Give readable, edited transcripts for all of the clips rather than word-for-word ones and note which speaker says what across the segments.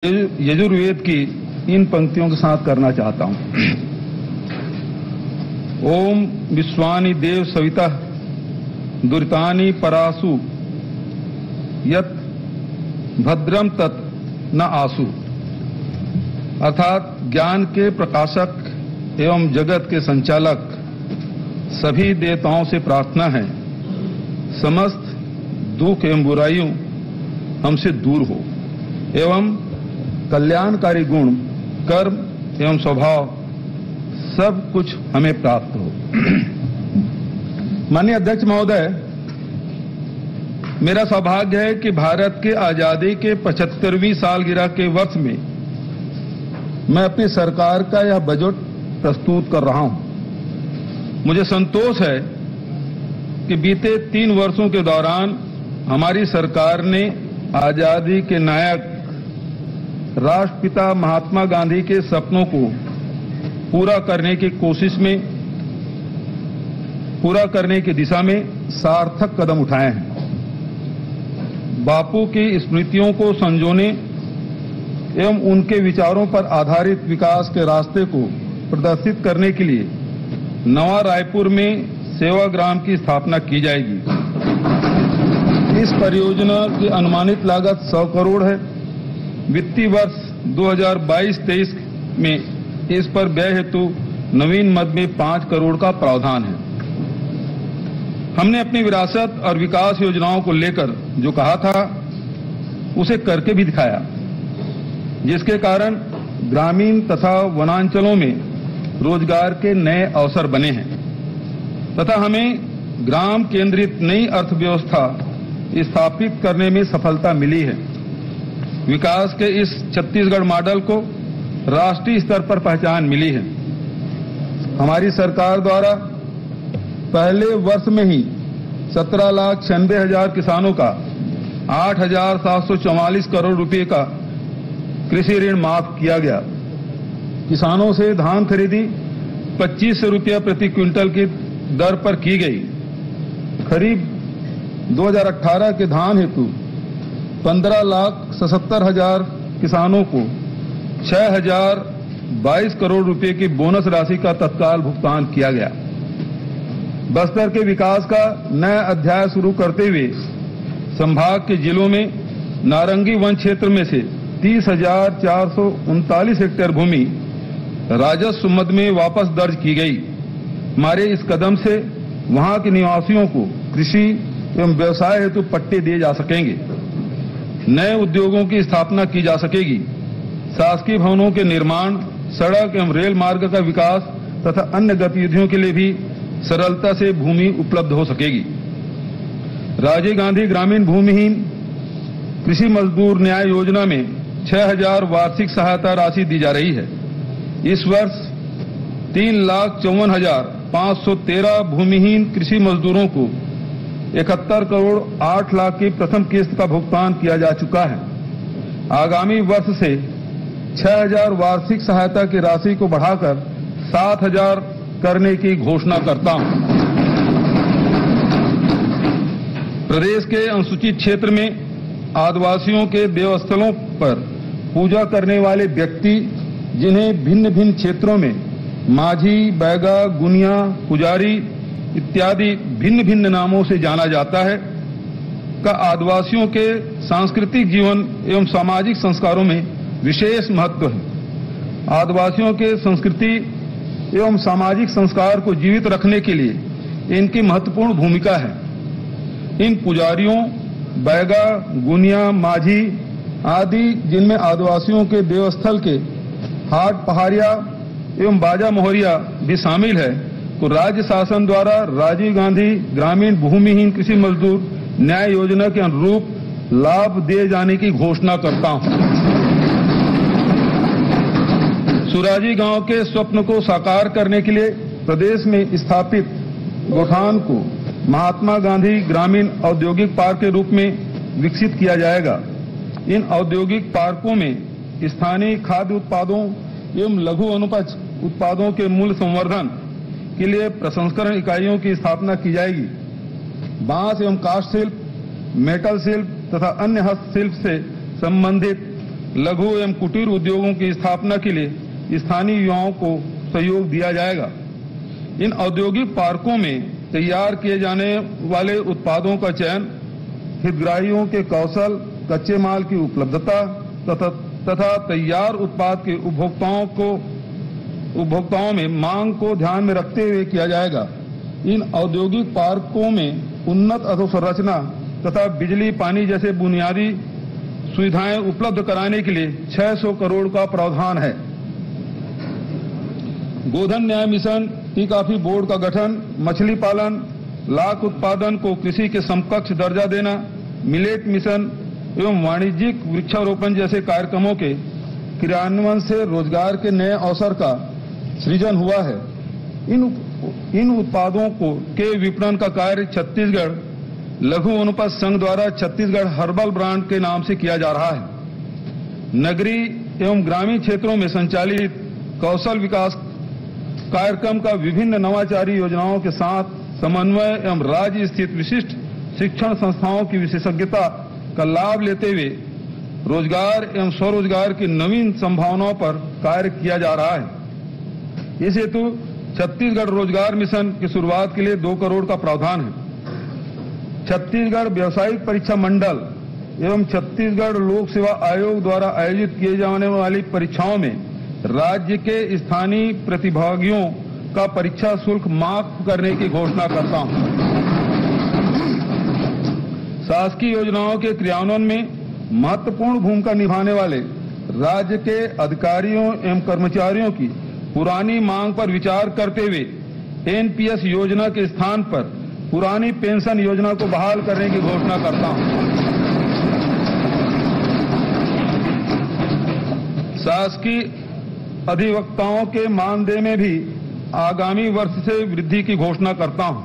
Speaker 1: यजुर्वेद की इन पंक्तियों के साथ करना चाहता हूं। ओम विश्वानि देव सविता दुरितानि परासु यत भद्रम तत् न आसु। अर्थात ज्ञान के प्रकाशक एवं जगत के संचालक सभी देवताओं से प्रार्थना है, समस्त दुख एवं बुराइयों हमसे दूर हो एवं कल्याणकारी गुण, कर्म एवं स्वभाव सब कुछ हमें प्राप्त हो। माननीय अध्यक्ष महोदय, मेरा सौभाग्य है कि भारत के आजादी के 75वीं सालगिरह के वर्ष में मैं अपनी सरकार का यह बजट प्रस्तुत कर रहा हूं। मुझे संतोष है कि बीते 3 वर्षों के दौरान हमारी सरकार ने आजादी के नायक राष्ट्रपिता महात्मा गांधी के सपनों को पूरा करने की दिशा में सार्थक कदम उठाए हैं। बापू की स्मृतियों को संजोने एवं उनके विचारों पर आधारित विकास के रास्ते को प्रदर्शित करने के लिए नवा रायपुर में सेवाग्राम की स्थापना की जाएगी। इस परियोजना की अनुमानित लागत 100 करोड़ है। वित्तीय वर्ष 2022-23 में इस पर व्यय हेतु नवीन मद में 5 करोड़ का प्रावधान है। हमने अपनी विरासत और विकास योजनाओं को लेकर जो कहा था उसे करके भी दिखाया, जिसके कारण ग्रामीण तथा वनांचलों में रोजगार के नए अवसर बने हैं तथा हमें ग्राम केंद्रित नई अर्थव्यवस्था स्थापित करने में सफलता मिली है। विकास के इस छत्तीसगढ़ मॉडल को राष्ट्रीय स्तर पर पहचान मिली है। हमारी सरकार द्वारा पहले वर्ष में ही 17,96,000 किसानों का 8,744 करोड़ रुपए का कृषि ऋण माफ किया गया। किसानों से धान खरीदी 2500 रुपया प्रति क्विंटल की दर पर की गई। खरीफ 2018 के धान हेतु 15,77,000 किसानों को 6,022 करोड़ रुपए की बोनस राशि का तत्काल भुगतान किया गया। बस्तर के विकास का नया अध्याय शुरू करते हुए संभाग के जिलों में नारंगी वन क्षेत्र में से 30,439 हेक्टेयर भूमि राजस्व मद में वापस दर्ज की गई। हमारे इस कदम से वहां के निवासियों को कृषि एवं व्यवसाय हेतु पट्टे दिए जा सकेंगे, नए उद्योगों की स्थापना की जा सकेगी, शासकीय भवनों के निर्माण, सड़क एवं रेल मार्ग का विकास तथा अन्य गतिविधियों के लिए भी सरलता से भूमि उपलब्ध हो सकेगी। राजीव गांधी ग्रामीण भूमिहीन कृषि मजदूर न्याय योजना में 6,000 वार्षिक सहायता राशि दी जा रही है। इस वर्ष 3,54,513 भूमिहीन कृषि मजदूरों को 71 करोड़ 8 लाख की प्रथम किस्त का भुगतान किया जा चुका है। आगामी वर्ष से 6,000 वार्षिक सहायता की राशि को बढ़ाकर 7,000 करने की घोषणा करता हूं। प्रदेश के अनुसूचित क्षेत्र में आदिवासियों के देवस्थलों पर पूजा करने वाले व्यक्ति, जिन्हें भिन्न भिन्न क्षेत्रों में माझी, बैगा, गुनिया, पुजारी इत्यादि भिन्न भिन्न नामों से जाना जाता है, का आदिवासियों के सांस्कृतिक जीवन एवं सामाजिक संस्कारों में विशेष महत्व है। आदिवासियों के संस्कृति एवं सामाजिक संस्कार को जीवित रखने के लिए इनकी महत्वपूर्ण भूमिका है। इन पुजारियों, बैगा, गुनिया, माझी आदि, जिनमें आदिवासियों के देवस्थल के हाट पहाड़िया एवं बाजा मोहरिया भी शामिल है, को राज्य शासन द्वारा राजीव गांधी ग्रामीण भूमिहीन कृषि मजदूर न्याय योजना के अनुरूप लाभ दिए जाने की घोषणा करता हूं। सुराजी गांव के स्वप्न को साकार करने के लिए प्रदेश में स्थापित गोठान को महात्मा गांधी ग्रामीण औद्योगिक पार्क के रूप में विकसित किया जाएगा। इन औद्योगिक पार्कों में स्थानीय खाद्य उत्पादों एवं लघु अनुपज उत्पादों के मूल्य संवर्धन के लिए प्रसंस्करण इकाइयों की स्थापना की जाएगी। बांस एवं काष्ठ शिल्प, मेटल शिल्प तथा अन्य हस्तशिल्प से संबंधित लघु एवं कुटीर उद्योगों की स्थापना के लिए स्थानीय युवाओं को सहयोग दिया जाएगा। इन औद्योगिक पार्कों में तैयार किए जाने वाले उत्पादों का चयन हितग्राहियों के कौशल, कच्चे माल की उपलब्धता तथा तैयार उत्पाद के उपभोक्ताओं में मांग को ध्यान में रखते हुए किया जाएगा। इन औद्योगिक पार्कों में उन्नत अधोसंरचना तथा बिजली, पानी जैसे बुनियादी सुविधाएं उपलब्ध कराने के लिए 600 करोड़ का प्रावधान है। गोधन न्याय मिशन, टी कॉफी बोर्ड का गठन, मछली पालन, लाख उत्पादन को कृषि के समकक्ष दर्जा देना, मिलेट मिशन एवं वाणिज्यिक वृक्षारोपण जैसे कार्यक्रमों के क्रियान्वयन से रोजगार के नए अवसर का सृजन हुआ है। इन उत्पादों के विपणन का कार्य छत्तीसगढ़ लघु वनोपज संघ द्वारा छत्तीसगढ़ हर्बल ब्रांड के नाम से किया जा रहा है। नगरीय एवं ग्रामीण क्षेत्रों में संचालित कौशल विकास कार्यक्रम का विभिन्न नवाचारी योजनाओं के साथ समन्वय एवं राज्य स्थित विशिष्ट शिक्षण संस्थाओं की विशेषज्ञता का लाभ लेते हुए रोजगार एवं स्वरोजगार की नवीन संभावनाओं पर कार्य किया जा रहा है। इस हेतु छत्तीसगढ़ रोजगार मिशन की शुरुआत के लिए 2 करोड़ का प्रावधान है। छत्तीसगढ़ व्यावसायिक परीक्षा मंडल एवं छत्तीसगढ़ लोक सेवा आयोग द्वारा आयोजित किए जाने वाली परीक्षाओं में राज्य के स्थानीय प्रतिभागियों का परीक्षा शुल्क माफ करने की घोषणा करता हूं। शासकीय योजनाओं के क्रियान्वयन में महत्वपूर्ण भूमिका निभाने वाले राज्य के अधिकारियों एवं कर्मचारियों की पुरानी मांग पर विचार करते हुए एनपीएस योजना के स्थान पर पुरानी पेंशन योजना को बहाल करने की घोषणा करता हूं। शासकीय अधिवक्ताओं के मानदेय में भी आगामी वर्ष से वृद्धि की घोषणा करता हूं।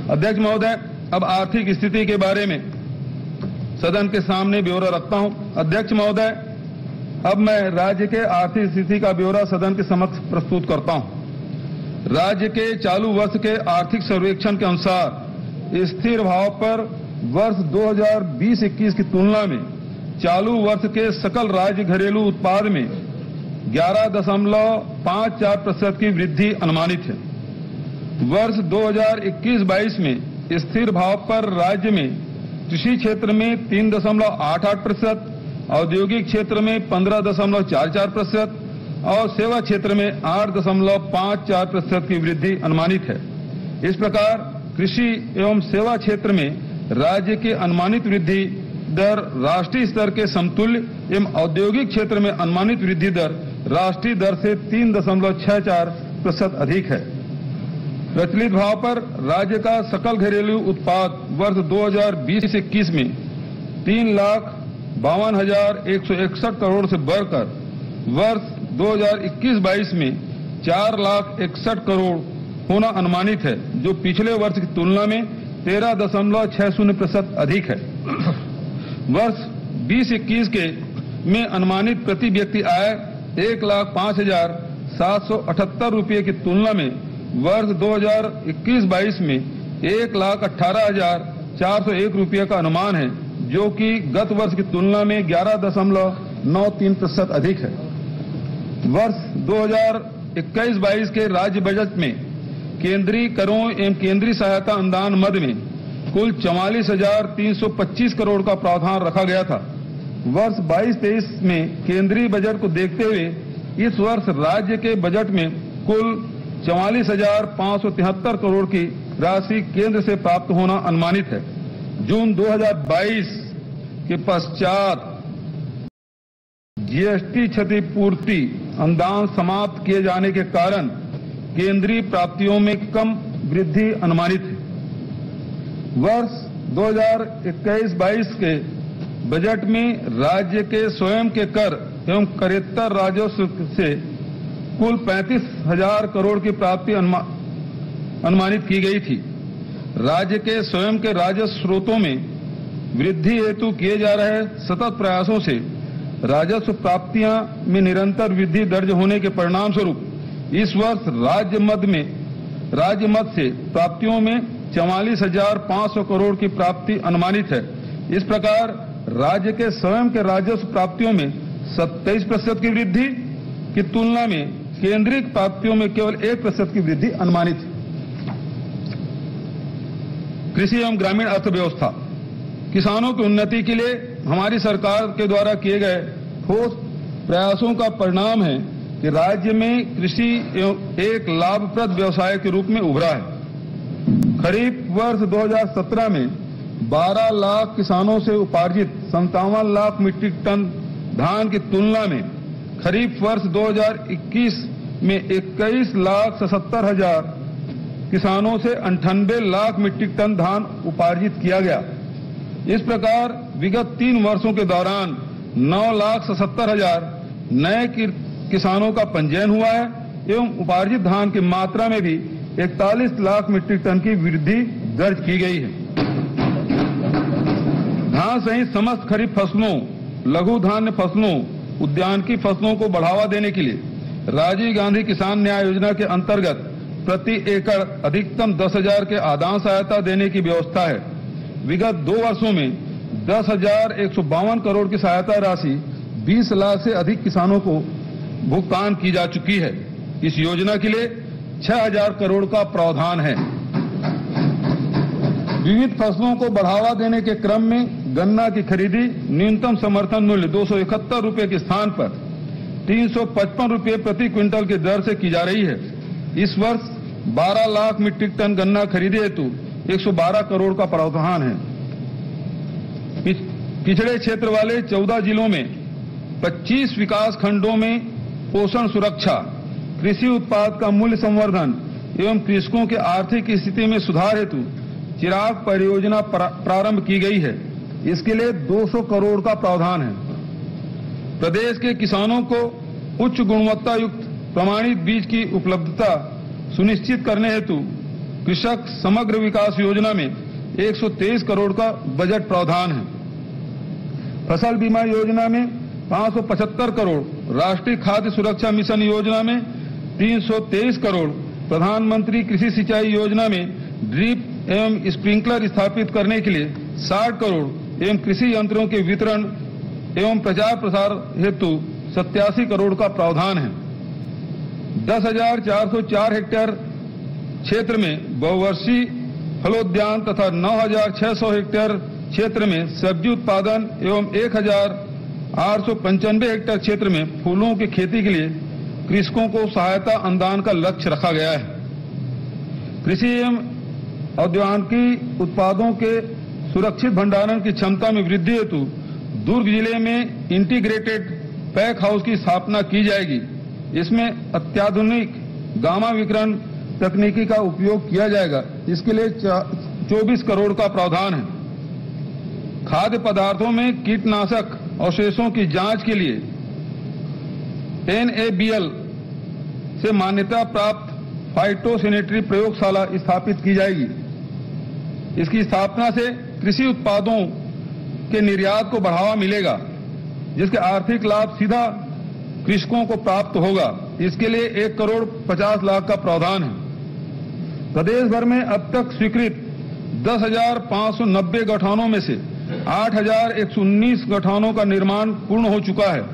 Speaker 1: अध्यक्ष महोदय, अब आर्थिक स्थिति के बारे में सदन के सामने ब्यौरा रखता हूं। अध्यक्ष महोदय, अब मैं राज्य के आर्थिक स्थिति का ब्यौरा सदन के समक्ष प्रस्तुत करता हूं। राज्य के चालू वर्ष के आर्थिक सर्वेक्षण के अनुसार स्थिर भाव पर वर्ष 2020-21 की तुलना में चालू वर्ष के सकल राज्य घरेलू उत्पाद में 11.54% की वृद्धि अनुमानित है। वर्ष 2021-22 में स्थिर भाव पर राज्य में कृषि क्षेत्र में 3.88%, औद्योगिक क्षेत्र में 15.44% और सेवा क्षेत्र में 8.54% की वृद्धि अनुमानित है। इस प्रकार कृषि एवं सेवा क्षेत्र में राज्य की अनुमानित वृद्धि दर राष्ट्रीय स्तर के समतुल्य एवं औद्योगिक क्षेत्र में अनुमानित वृद्धि दर राष्ट्रीय दर से 3.64% अधिक है। प्रचलित भाव पर राज्य का सकल घरेलू उत्पाद वर्ष 2020-21 में 3,52,161 करोड़ से बढ़कर वर्ष 2021-22 में 4,61,000 करोड़ होना अनुमानित है, जो पिछले वर्ष की तुलना में 13.60% अधिक है। वर्ष 2021 में अनुमानित प्रति व्यक्ति आय 1,05,778 रुपये की तुलना में वर्ष 2021-22 में 1,18,401 रुपये का अनुमान है, जो कि गत वर्ष की तुलना में 11.93% अधिक है। वर्ष 2021-22 के राज्य बजट में केंद्रीय करों एवं केंद्रीय सहायता अनुदान मद में कुल 44,325 करोड़ का प्रावधान रखा गया था। वर्ष 22-23 में केंद्रीय बजट को देखते हुए इस वर्ष राज्य के बजट में कुल 44,573 करोड़ की राशि केंद्र से प्राप्त होना अनुमानित है। जून 2022 के पश्चात जीएसटी क्षतिपूर्ति अनुदान समाप्त किए जाने के कारण केंद्रीय प्राप्तियों में कम वृद्धि अनुमानित है। वर्ष 2021-22 के बजट में राज्य के स्वयं के कर एवं करेत्तर राजस्व से कुल 35,000 करोड़ की प्राप्ति अनुमानित की गई थी। राज्य के स्वयं के राजस्व स्रोतों में वृद्धि हेतु किए जा रहे सतत प्रयासों से राजस्व प्राप्तियां में निरंतर वृद्धि दर्ज होने के परिणाम स्वरूप इस वर्ष राज्य मद से प्राप्तियों में 44,500 करोड़ की प्राप्ति अनुमानित है। इस प्रकार राज्य के स्वयं के राजस्व प्राप्तियों में 27% की वृद्धि की तुलना में केंद्रीय प्राप्तियों में केवल 1% की वृद्धि अनुमानित है। कृषि एवं ग्रामीण अर्थव्यवस्था, किसानों की उन्नति के लिए हमारी सरकार के द्वारा किए गए ठोस प्रयासों का परिणाम है कि राज्य में कृषि एक लाभप्रद व्यवसाय के रूप में उभरा है। खरीफ वर्ष 2017 में 12 लाख किसानों से उपार्जित 57 लाख मीट्रिक टन धान की तुलना में खरीफ वर्ष 2021 में 21 लाख 77 हजार किसानों से 98 लाख मीट्रिक टन धान उपार्जित किया गया। इस प्रकार विगत 3 वर्षों के दौरान 9 लाख 77 हजार नए किसानों का पंजीयन हुआ है एवं उपार्जित धान की मात्रा में भी 41 लाख मीट्रिक टन की वृद्धि दर्ज की गई है। धान सहित समस्त खरीफ फसलों, लघु धान्य फसलों, उद्यानिकी फसलों को बढ़ावा देने के लिए राजीव गांधी किसान न्याय योजना के अंतर्गत प्रति एकड़ अधिकतम 10,000 के आदान सहायता देने की व्यवस्था है। विगत 2 वर्षों में 10,152 करोड़ की सहायता राशि 20 लाख से अधिक किसानों को भुगतान की जा चुकी है। इस योजना के लिए 6,000 करोड़ का प्रावधान है। विविध फसलों को बढ़ावा देने के क्रम में गन्ना की खरीदी न्यूनतम समर्थन मूल्य 271 रुपये के स्थान पर 355 रुपये प्रति क्विंटल की दर से की जा रही है। इस वर्ष 12 लाख मीट्रिक टन गन्ना खरीदी हेतु 112 करोड़ का प्रावधान है। पिछड़े क्षेत्र वाले 14 जिलों में 25 विकास खंडों में पोषण सुरक्षा, कृषि उत्पाद का मूल्य संवर्धन एवं कृषकों के आर्थिक स्थिति में सुधार हेतु चिराग परियोजना प्रारंभ की गई है। इसके लिए 200 करोड़ का प्रावधान है। प्रदेश के किसानों को उच्च गुणवत्ता युक्त प्रमाणित बीज की उपलब्धता सुनिश्चित करने हेतु कृषक समग्र विकास योजना में 123 करोड़ का बजट प्रावधान है। फसल बीमा योजना में 575 करोड़, राष्ट्रीय खाद्य सुरक्षा मिशन योजना में 323 करोड़, प्रधानमंत्री कृषि सिंचाई योजना में ड्रिप एवं स्प्रिंकलर स्थापित करने के लिए 60 करोड़ एवं कृषि यंत्रों के वितरण एवं प्रचार प्रसार हेतु 87 करोड़ का प्रावधान है। 10,404 हेक्टेयर क्षेत्र में बहुवर्षीय फलोद्यान तथा 9,600 हेक्टेयर क्षेत्र में सब्जी उत्पादन एवं 1,895 हेक्टेयर क्षेत्र में फूलों की खेती के लिए कृषकों को सहायता अनुदान का लक्ष्य रखा गया है। कृषि एवं औद्योगिक उत्पादों के सुरक्षित भंडारण की क्षमता में वृद्धि हेतु दुर्ग जिले में इंटीग्रेटेड पैक हाउस की स्थापना की जाएगी। इसमें अत्याधुनिक गामा विकिरण तकनीकी का उपयोग किया जाएगा। इसके लिए 24 करोड़ का प्रावधान है। खाद्य पदार्थों में कीटनाशक अवशेषों की जांच के लिए NABL से मान्यता प्राप्त फाइटोसैनिटरी प्रयोगशाला स्थापित की जाएगी। इसकी स्थापना से कृषि उत्पादों के निर्यात को बढ़ावा मिलेगा, जिसके आर्थिक लाभ सीधा कृषकों को प्राप्त होगा। इसके लिए 1 करोड़ 50 लाख का प्रावधान है। प्रदेश भर में अब तक स्वीकृत 10,590 गठानों में से 8,119 गठानों का निर्माण पूर्ण हो चुका है।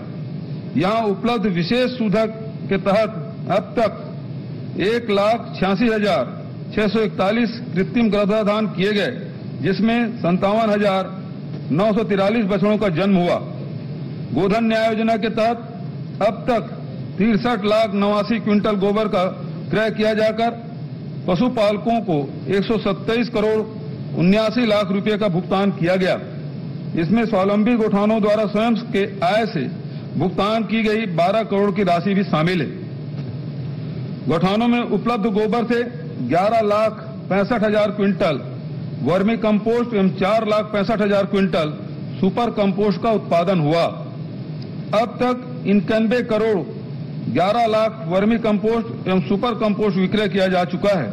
Speaker 1: यहां उपलब्ध विशेष सुविधा के तहत अब तक 1,86,641 कृत्रिम गर्भाधान किए गए, जिसमें 57,943 बछड़ों का जन्म हुआ। गोधन न्याय योजना के तहत अब तक 63,89,000 क्विंटल गोबर का क्रय किया जाकर पशुपालकों को 127 करोड़ 79 लाख रुपए का भुगतान किया गया। इसमें स्वावलंबी गौठानों द्वारा स्वयं के आय से भुगतान की गई 12 करोड़ की राशि भी शामिल है। गौठानों में उपलब्ध गोबर से 11,65,000 क्विंटल वर्मी कंपोस्ट एवं 4,65,000 क्विंटल सुपर कंपोस्ट का उत्पादन हुआ। अब तक 91 करोड़ 11 लाख वर्मी कंपोस्ट एवं सुपर कंपोस्ट विक्रय किया जा चुका है।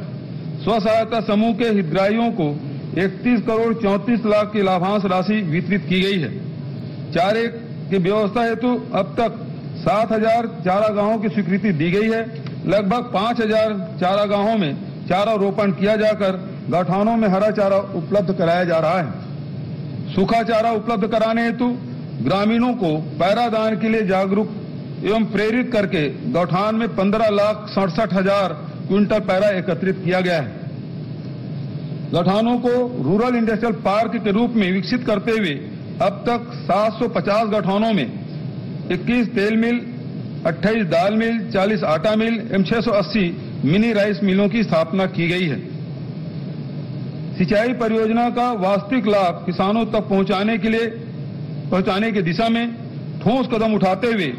Speaker 1: स्व सहायता समूह के हितग्राहियों को 31 करोड़ 34 लाख की लाभांश राशि वितरित की गई है। चारे की व्यवस्था हेतु अब तक 7,000 चारागाहों की स्वीकृति दी गई है। लगभग 5,000 चारागाहों में चारा रोपण किया जाकर गौठानों में हरा चारा उपलब्ध कराया जा रहा है। सूखा चारा उपलब्ध कराने हेतु ग्रामीणों को पैरादान के लिए जागरूक एवं प्रेरित करके गौठान में 15,67,000 क्विंटल पैरा एकत्रित किया गया है। गौठानों को रूरल इंडस्ट्रियल पार्क के रूप में विकसित करते हुए अब तक 750 गौठानों में 21 तेल मिल, 28 दाल मिल, 40 आटा मिल एवं 680 मिनी राइस मिलों की स्थापना की गई है। सिंचाई परियोजना का वास्तविक लाभ किसानों तक पहुंचाने की दिशा में ठोस कदम उठाते हुए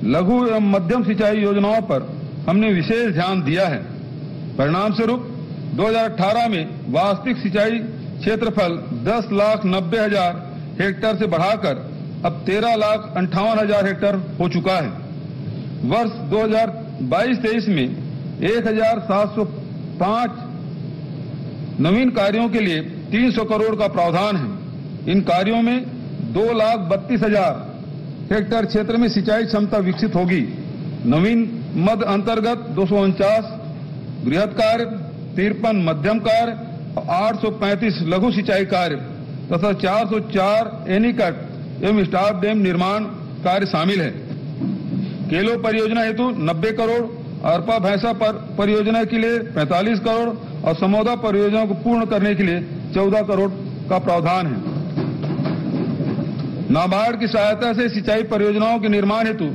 Speaker 1: लघु एवं मध्यम सिंचाई योजनाओं पर हमने विशेष ध्यान दिया है। परिणाम स्वरूप 2018 में वास्तविक सिंचाई क्षेत्रफल 10,90,000 हेक्टेयर से बढ़ाकर अब 13,58,000 हेक्टेयर हो चुका है। वर्ष 2022-23 में 1,705 नवीन कार्यों के लिए 300 करोड़ का प्रावधान है। इन कार्यों में 2,32,000 हेक्टेयर क्षेत्र में सिंचाई क्षमता विकसित होगी। नवीन मद अंतर्गत 249 बृहद कार्य, 53 मध्यम कार्य, 835 लघु सिंचाई कार्य तथा 404 एनीकट एवं स्टाफ डैम निर्माण कार्य शामिल है। केलो परियोजना हेतु 90 करोड़, अरपा भैंसा परियोजना के लिए 45 करोड़ और समोदा परियोजना को पूर्ण करने के लिए 14 करोड़ का प्रावधान है। नाबार्ड की सहायता से सिंचाई परियोजनाओं के निर्माण हेतु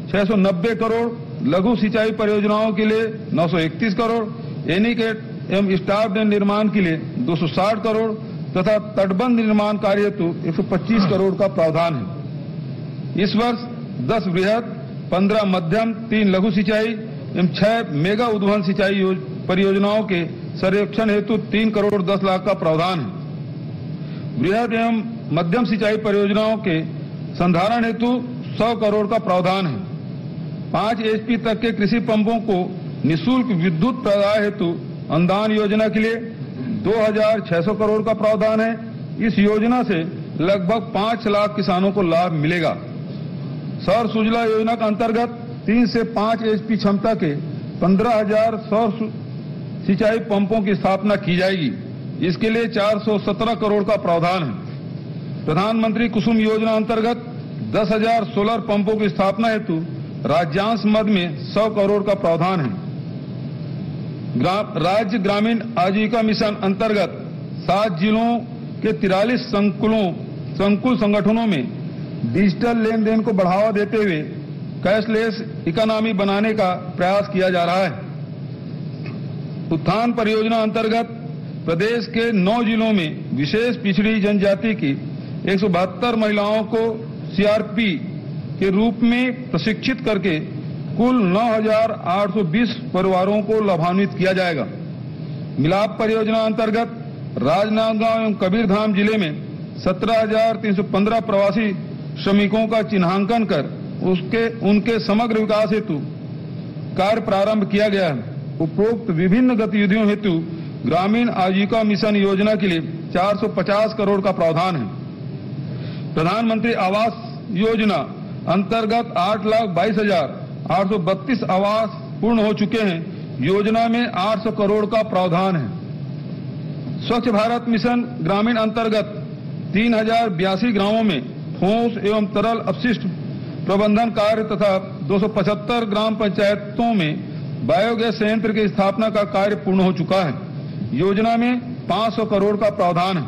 Speaker 1: 690 करोड़, लघु सिंचाई परियोजनाओं के लिए 931 करोड़, एनीकट एवं स्टाफ डैम निर्माण के लिए 260 करोड़ तथा तटबंध निर्माण कार्य हेतु 125 करोड़ का प्रावधान है। इस वर्ष 10 बृहद, 15 मध्यम, 3 लघु सिंचाई एवं 6 मेगा उद्वहन सिंचाई परियोजनाओं के सर्वेक्षण हेतु 3 करोड़ 10 लाख का प्रावधान है। बृहद एवं मध्यम सिंचाई परियोजनाओं के संधारण हेतु 100 करोड़ का प्रावधान है। 5 HP तक के कृषि पंपों को निःशुल्क विद्युत प्रदाय हेतु अनुदान योजना के लिए 2,600 करोड़ का प्रावधान है। इस योजना से लगभग 5 लाख किसानों को लाभ मिलेगा। सौर सुजला योजना के अंतर्गत 3 से 5 HP क्षमता के 15,000 सौर सिंचाई पंपों की स्थापना की जाएगी। इसके लिए 417 करोड़ का प्रावधान है। प्रधानमंत्री कुसुम योजना अंतर्गत 10,000 सोलर पंपों की स्थापना हेतु राज्यांश मद में 100 करोड़ का प्रावधान है। राज्य ग्रामीण आजीविका मिशन अंतर्गत 7 जिलों के 43 संकुल संगठनों में डिजिटल लेन देन को बढ़ावा देते हुए कैशलेस इकोनॉमी बनाने का प्रयास किया जा रहा है। उत्थान परियोजना अंतर्गत प्रदेश के 9 जिलों में विशेष पिछड़ी जनजाति की 172 महिलाओं को CRP के रूप में प्रशिक्षित करके कुल 9,820 परिवारों को लाभान्वित किया जाएगा। मिलाप परियोजना अंतर्गत राजनांदगांव एवं कबीरधाम जिले में 17,315 प्रवासी श्रमिकों का चिन्हांकन कर उनके समग्र विकास हेतु कार्य प्रारंभ किया गया है। उपरोक्त विभिन्न गतिविधियों हेतु ग्रामीण आजीविका मिशन योजना के लिए 450 करोड़ का प्रावधान है। प्रधानमंत्री आवास योजना अंतर्गत 8,22,832 आवास पूर्ण हो चुके हैं। योजना में 800 करोड़ का प्रावधान है। स्वच्छ भारत मिशन ग्रामीण अंतर्गत 3,082 गांवों में ठोस एवं तरल अपशिष्ट प्रबंधन कार्य तथा 275 ग्राम पंचायतों में बायोगैस संयंत्र की स्थापना का कार्य पूर्ण हो चुका है। योजना में 500 करोड़ का प्रावधान है।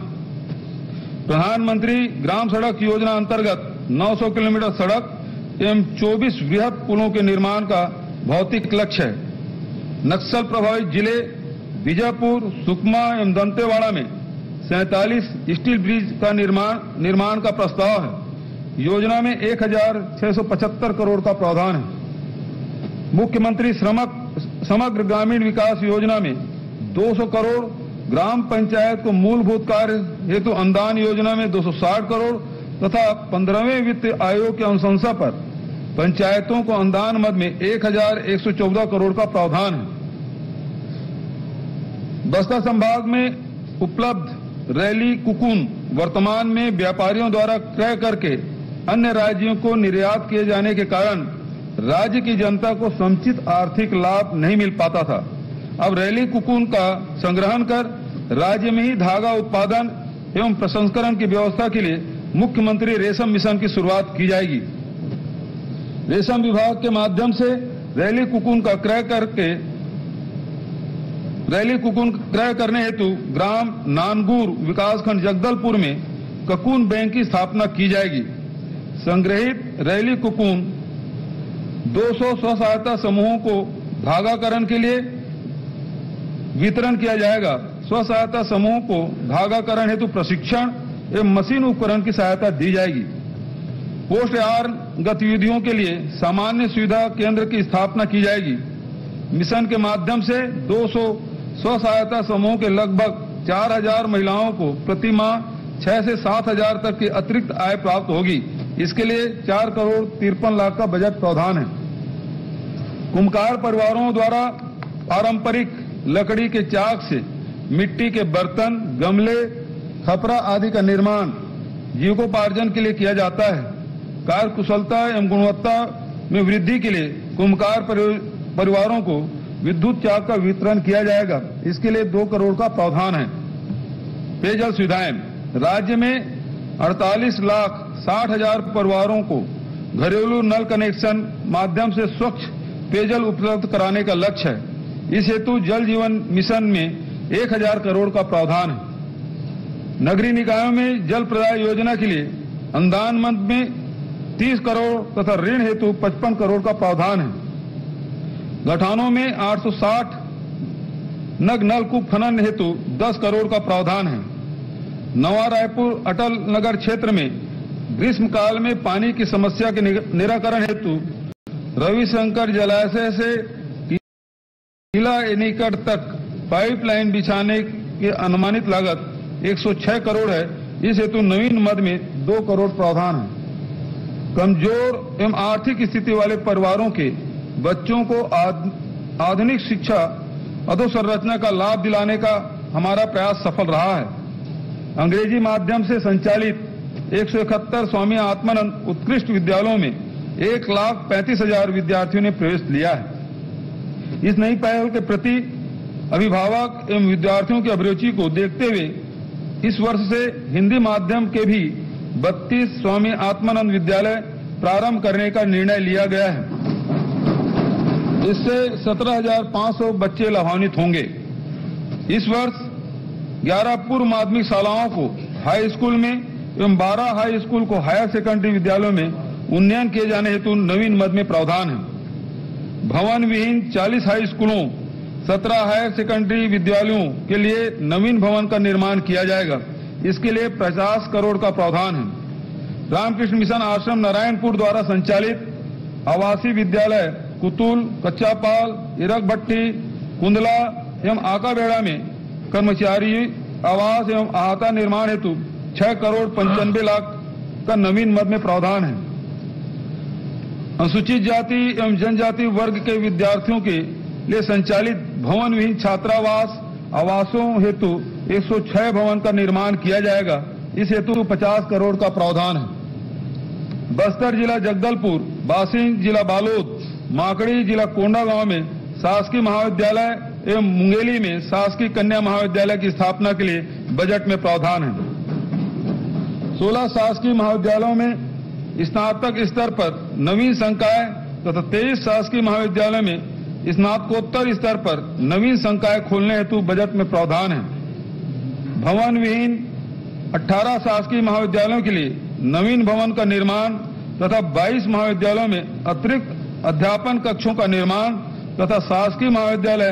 Speaker 1: प्रधानमंत्री ग्राम सड़क योजना अंतर्गत 900 किलोमीटर सड़क एवं 24 बृहद पुलों के निर्माण का भौतिक लक्ष्य है। नक्सल प्रभावित जिले बीजापुर, सुकमा एवं दंतेवाड़ा में 47 स्टील ब्रिज का निर्माण का प्रस्ताव है। योजना में 1,675 करोड़ का प्रावधान है। मुख्यमंत्री समग्र ग्रामीण विकास योजना में 200 करोड़, ग्राम पंचायत को मूलभूत कार्य हेतु अनुदान योजना में 260 करोड़ तथा 15वें वित्त आयोग की अनुशंसा पर पंचायतों को अनुदान मद में 1,114 करोड़ का प्रावधान है। बस्तर संभाग में उपलब्ध रैली कुकुन वर्तमान में व्यापारियों द्वारा क्रय करके अन्य राज्यों को निर्यात किए जाने के कारण राज्य की जनता को समुचित आर्थिक लाभ नहीं मिल पाता था। अब रैली कुकुन का संग्रहण कर राज्य में ही धागा उत्पादन एवं प्रसंस्करण की व्यवस्था के लिए मुख्यमंत्री रेशम मिशन की शुरुआत की जाएगी। रेशम विभाग के माध्यम से रैली कुकुन क्रय करने हेतु ग्राम नानगुर विकासखंड जगदलपुर में ककून बैंक की स्थापना की जाएगी। संग्रहित रैली कुकुन 200 स्व सहायता समूहों को भागाकरण के लिए वितरण किया जाएगा। स्व सहायता समूहों को भागाकरण हेतु प्रशिक्षण एवं मशीन उपकरण की सहायता दी जाएगी। पोस्ट यार्न गतिविधियों के लिए सामान्य सुविधा केंद्र की स्थापना की जाएगी। मिशन के माध्यम से 200 स्व सहायता समूहों के लगभग 4000 महिलाओं को प्रति माह 6 से 7 हजार तक की अतिरिक्त आय प्राप्त होगी। इसके लिए 4 करोड़ 53 लाख का बजट प्रावधान है। कुम्हार परिवारों द्वारा पारंपरिक लकड़ी के चाक से मिट्टी के बर्तन, गमले, खपरा आदि का निर्माण जीविकोपार्जन के लिए किया जाता है। कार्य कुशलता एवं गुणवत्ता में वृद्धि के लिए कुम्हार परिवारों को विद्युत चाक का वितरण किया जाएगा। इसके लिए 2 करोड़ का प्रावधान है। पेयजल सुविधाएं, राज्य में 48,60,000 परिवारों को घरेलू नल कनेक्शन माध्यम से स्वच्छ पेयजल उपलब्ध कराने का लक्ष्य है। इस हेतु जल जीवन मिशन में 1000 करोड़ का प्रावधान है। नगरीय निकायों में जल प्रदाय योजना के लिए अनुदान मद में 30 करोड़ तथा ऋण हेतु 55 करोड़ का प्रावधान है। गठानों में 860 नग नलकूप खनन हेतु 10 करोड़ का प्रावधान है। नवा रायपुर अटल नगर क्षेत्र में ग्रीष्मकाल में पानी की समस्या के निराकरण हेतु रविशंकर जलाशय से किला एनीकट तक पाइपलाइन बिछाने की अनुमानित लागत 106 करोड़ है। इस हेतु नवीन मद में 2 करोड़ प्रावधान है। कमजोर एवं आर्थिक स्थिति वाले परिवारों के बच्चों को आधुनिक शिक्षा अधोसंरचना का लाभ दिलाने का हमारा प्रयास सफल रहा है। अंग्रेजी माध्यम से संचालित 171 स्वामी आत्मानंद उत्कृष्ट विद्यालयों में 1,35,000 विद्यार्थियों ने प्रवेश लिया है। इस नई पहल के प्रति अभिभावक एवं विद्यार्थियों की अभिरुचि को देखते हुए इस वर्ष से हिंदी माध्यम के भी 32 स्वामी आत्मानंद विद्यालय प्रारंभ करने का निर्णय लिया गया है। इससे 17,500 बच्चे लाभान्वित होंगे। इस वर्ष 11 पूर्व माध्यमिक शालाओं को हाई स्कूल में एवं 12 हाई स्कूल को हायर सेकेंडरी विद्यालयों में उन्नयन किए जाने हेतु नवीन मद में प्रावधान है। भवन विहीन 40 हाई स्कूलों, 17 हायर सेकेंडरी विद्यालयों के लिए नवीन भवन का निर्माण किया जाएगा। इसके लिए 50 करोड़ का प्रावधान है। रामकृष्ण मिशन आश्रम नारायणपुर द्वारा संचालित आवासीय विद्यालय कुतुल, कच्चापाल, इरक भट्टी, कुंदला एवं आकाबेड़ा में कर्मचारी आवास एवं अहाता निर्माण हेतु 6 करोड़ 95 लाख का नवीन मद में प्रावधान है। अनुसूचित जाति एवं जनजाति वर्ग के विद्यार्थियों के लिए संचालित भवन विहीन छात्रावास आवासों हेतु 106 भवन का निर्माण किया जाएगा। इस हेतु 50 करोड़ का प्रावधान है। बस्तर जिला जगदलपुर, बासिंग जिला बालोद, माकड़ी जिला कोंडागांव में शासकीय महाविद्यालय एवं मुंगेली में शासकीय कन्या महाविद्यालय की स्थापना के लिए बजट में प्रावधान है। 16 शासकीय महाविद्यालयों में स्नातक स्तर पर नवीन संकाय तथा 23 शासकीय महाविद्यालयों में स्नातकोत्तर स्तर पर नवीन संकाय खोलने हेतु बजट में प्रावधान है। भवन विहीन 18 शासकीय महाविद्यालयों के लिए नवीन भवन का निर्माण तथा 22 महाविद्यालयों में अतिरिक्त अध्यापन कक्षों का निर्माण तथा शासकीय महाविद्यालय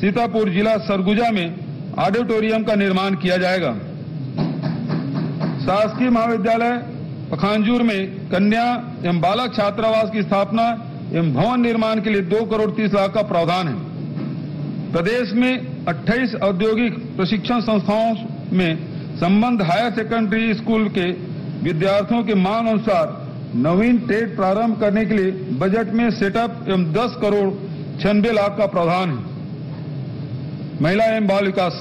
Speaker 1: सीतापुर जिला सरगुजा में ऑडिटोरियम का निर्माण किया जाएगा। शासकीय महाविद्यालय पखांजूर में कन्या एवं बालक छात्रावास की स्थापना एवं भवन निर्माण के लिए 2 करोड़ 30 लाख का प्रावधान है। प्रदेश में 28 औद्योगिक प्रशिक्षण संस्थाओं में संबद्ध हायर सेकेंडरी स्कूल के विद्यार्थियों के मांग अनुसार नवीन ट्रेड प्रारंभ करने के लिए बजट में सेटअप एवं 10 करोड़ 96 लाख का प्रावधान है। महिला एवं बाल विकास,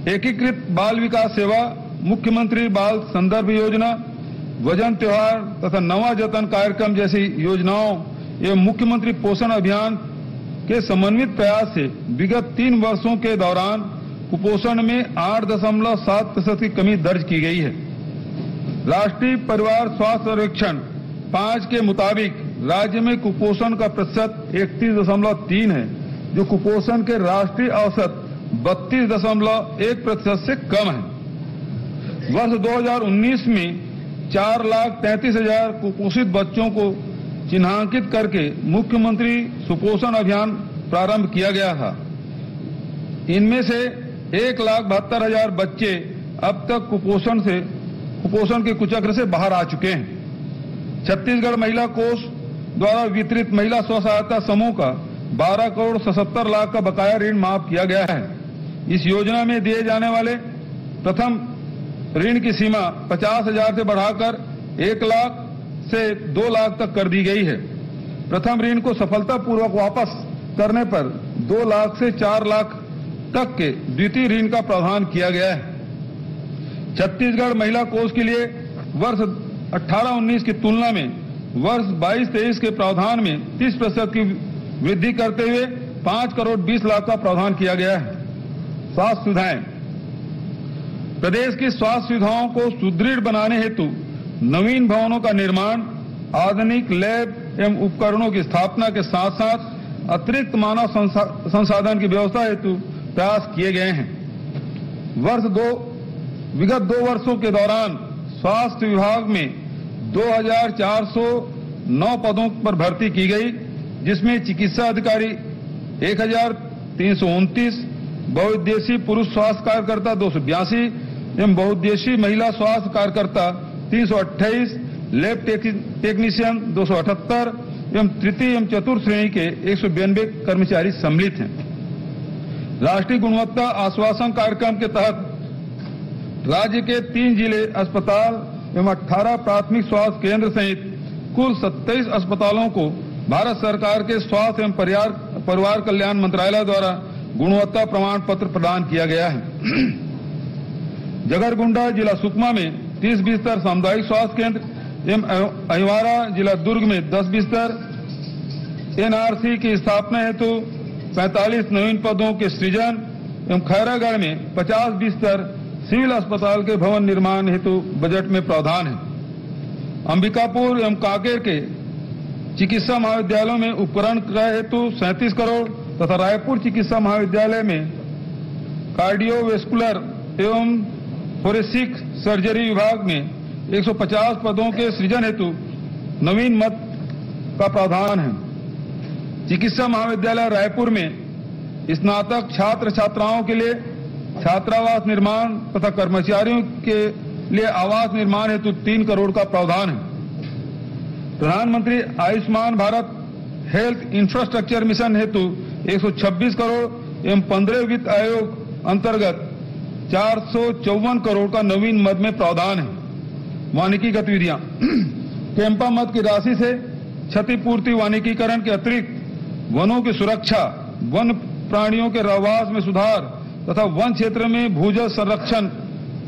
Speaker 1: एकीकृत बाल विकास सेवा, मुख्यमंत्री बाल संदर्भ योजना, वजन त्योहार तथा नवा जतन कार्यक्रम जैसी योजनाओं एवं मुख्यमंत्री पोषण अभियान के समन्वित प्रयास से विगत 3 वर्षों के दौरान कुपोषण में 8.7% की कमी दर्ज की गई है। राष्ट्रीय परिवार स्वास्थ्य सर्वेक्षण 5 के मुताबिक राज्य में कुपोषण का प्रतिशत 31.3 है, जो कुपोषण के राष्ट्रीय औसत 32.1% से कम है। वर्ष 2019 में 4,33,000 कुपोषित बच्चों को चिन्हांकित करके मुख्यमंत्री सुपोषण अभियान प्रारंभ किया गया था। इनमें से 1,72,000 बच्चे अब तक कुपोषण के कुचक्र से बाहर आ चुके हैं। छत्तीसगढ़ महिला कोष द्वारा वितरित महिला स्व सहायता समूह का 12 करोड़ 77 लाख का बकाया ऋण माफ किया गया है। इस योजना में दिए जाने वाले प्रथम ऋण की सीमा 50,000 से बढ़ाकर 1 लाख से 2 लाख तक कर दी गई है। प्रथम ऋण को सफलतापूर्वक वापस करने पर 2 लाख से 4 लाख तक के द्वितीय ऋण का प्रावधान किया गया है। छत्तीसगढ़ महिला कोष के लिए वर्ष 18-19 की तुलना में वर्ष 22-23 के प्रावधान में 30% की वृद्धि करते हुए 5 करोड़ 20 लाख का प्रावधान किया गया है। स्वास्थ्य सुविधाएं, प्रदेश की स्वास्थ्य सुविधाओं को सुदृढ़ बनाने हेतु नवीन भवनों का निर्माण, आधुनिक लैब एवं उपकरणों की स्थापना के साथ साथ अतिरिक्त मानव संसाधन की व्यवस्था हेतु प्रयास किए गए हैं। विगत 2 वर्षों के दौरान स्वास्थ्य विभाग में 2,409 पदों पर भर्ती की गई, जिसमें चिकित्सा अधिकारी 1,329, बहुउद्देशीय पुरुष स्वास्थ्य कार्यकर्ता 282 एवं बहुउद्देशीय महिला स्वास्थ्य कार्यकर्ता 328, लैब टेक्नीशियन 278 एवं तृतीय एवं चतुर्थ श्रेणी के 192 कर्मचारी सम्मिलित हैं। राष्ट्रीय गुणवत्ता आश्वासन कार्यक्रम के तहत राज्य के 3 जिले अस्पताल एवं 18 प्राथमिक स्वास्थ्य केंद्र सहित कुल 27 अस्पतालों को भारत सरकार के स्वास्थ्य एवं परिवार कल्याण मंत्रालय द्वारा गुणवत्ता प्रमाण पत्र प्रदान किया गया है। जगरगुंडा जिला सुकमा में 30 बिस्तर सामुदायिक स्वास्थ्य केंद्र एवं अहिवारा जिला दुर्ग में 10 बिस्तर, एनआरसी की स्थापना हेतु 45 नवीन पदों के सृजन एवं खैरागढ़ में 50 बिस्तर सिविल अस्पताल के भवन निर्माण हेतु बजट में प्रावधान है। अंबिकापुर एवं कांकेर के चिकित्सा महाविद्यालयों में उपकरण क्रय हेतु 37 करोड़ तथा रायपुर चिकित्सा महाविद्यालय में कार्डियोवेस्कुलर एवं फोरेंसिक सर्जरी विभाग में 150 पदों के सृजन हेतु नवीन मद का प्रावधान है। चिकित्सा महाविद्यालय रायपुर में स्नातक छात्र छात्राओं के लिए छात्रावास निर्माण तथा कर्मचारियों के लिए आवास निर्माण हेतु 3 करोड़ का प्रावधान है। प्रधानमंत्री Ayushman Bharat health infrastructure mission हेतु 126 करोड़ एवं 15 वित्त आयोग अंतर्गत 454 करोड़ का नवीन मद में प्रावधान है। वानिकी गतिविधियां, कैंपा मद की राशि से क्षतिपूर्ति वानिकीकरण के अतिरिक्त वनों की सुरक्षा, वन प्राणियों के रहवास में सुधार तथा वन क्षेत्र में भूजल संरक्षण